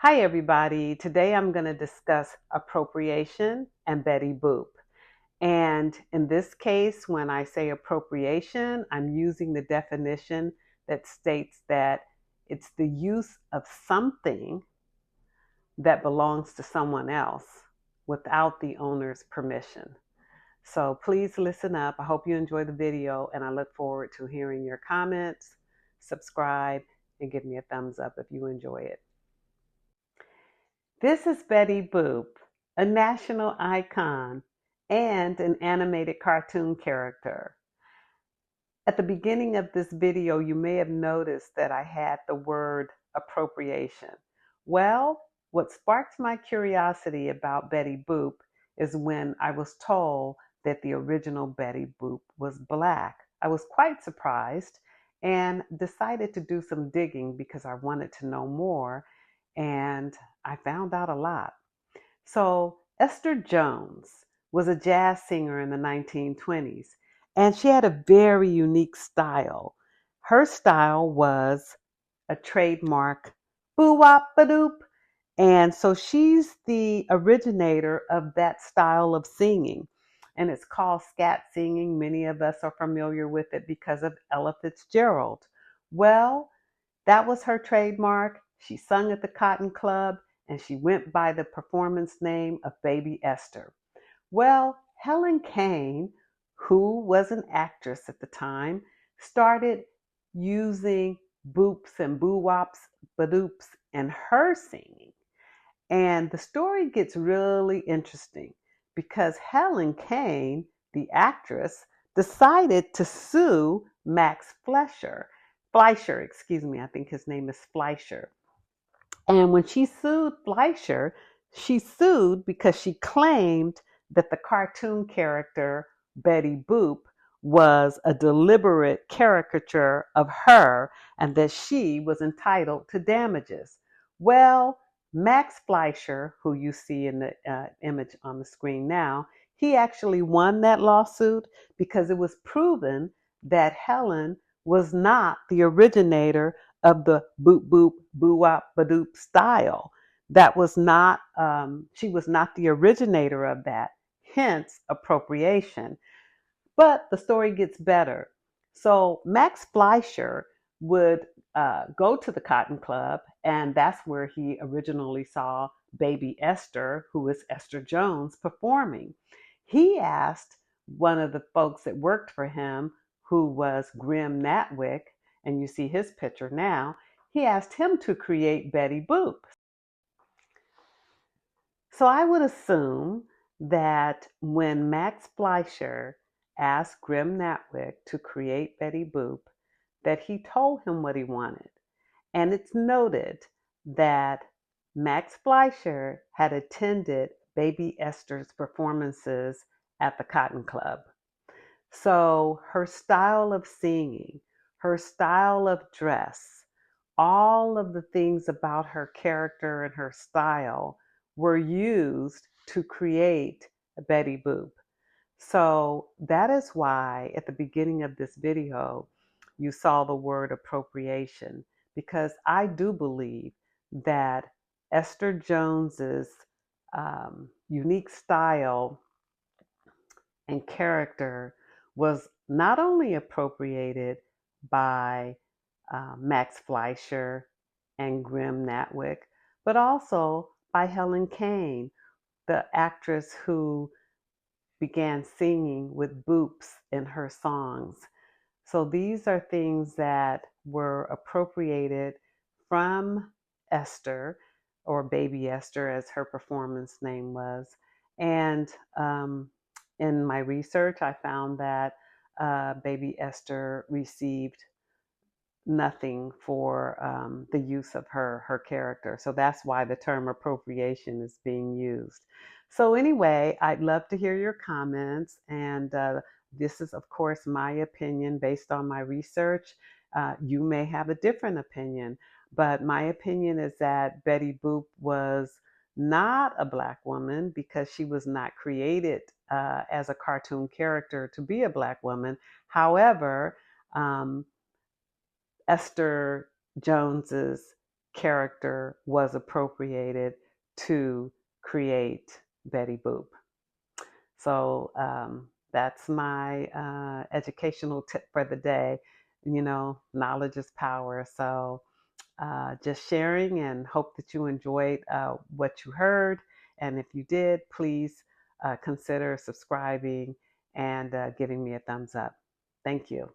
Hi, everybody. Today I'm going to discuss appropriation and Betty Boop. And in this case, when I say appropriation, I'm using the definition that states that it's the use of something that belongs to someone else without the owner's permission. So please listen up. I hope you enjoy the video, and I look forward to hearing your comments. Subscribe and give me a thumbs up if you enjoy it. This is Betty Boop, a national icon and an animated cartoon character. At the beginning of this video, you may have noticed that I had the word appropriation. Well, what sparked my curiosity about Betty Boop is when I was told that the original Betty Boop was Black. I was quite surprised and decided to do some digging because I wanted to know more, and I found out a lot. So, Esther Jones was a jazz singer in the 1920s, and she had a very unique style. Her style was a trademark boo wop ba doop. And so she's the originator of that style of singing. And it's called scat singing. Many of us are familiar with it because of Ella Fitzgerald. Well, that was her trademark. She sung at the Cotton Club and she went by the performance name of Baby Esther. Well, Helen Kane, who was an actress at the time, started using boops and boo wops, badoops in her singing. And the story gets really interesting because Helen Kane, the actress, decided to sue Max Fleischer, excuse me, I think his name is Fleischer. And when she sued Fleischer, she sued because she claimed that the cartoon character Betty Boop was a deliberate caricature of her and that she was entitled to damages. Well, Max Fleischer, who you see in the image on the screen now, he actually won that lawsuit because it was proven that Helen was not the originator of the boop boop boo wop badoop style. That was not, she was not the originator of that, hence appropriation. But the story gets better. So Max Fleischer would go to the Cotton Club, and that's where he originally saw Baby Esther, who is Esther Jones, performing. He asked one of the folks that worked for him, who was Grim Natwick, and you see his picture now, he asked him to create Betty Boop. So I would assume that when Max Fleischer asked Grim Natwick to create Betty Boop, that he told him what he wanted. And it's noted that Max Fleischer had attended Baby Esther's performances at the Cotton Club. So her style of singing, her style of dress, all of the things about her character and her style were used to create Betty Boop. So that is why at the beginning of this video, you saw the word appropriation, because I do believe that Esther Jones's unique style and character was not only appropriated by Max Fleischer and Grim Natwick, but also by Helen Kane, the actress who began singing with boops in her songs. So these are things that were appropriated from Esther, or Baby Esther, as her performance name was. And in my research, I found that Baby Esther received nothing for the use of her character. So that's why the term appropriation is being used. So anyway, I'd love to hear your comments, and this is, of course, my opinion based on my research. You may have a different opinion, but my opinion is that Betty Boop was not a Black woman because she was not created as a cartoon character to be a Black woman. However, Esther Jones's character was appropriated to create Betty Boop. So that's my educational tip for the day. You know, knowledge is power. So just sharing, and hope that you enjoyed what you heard. And if you did, please consider subscribing and giving me a thumbs up. Thank you.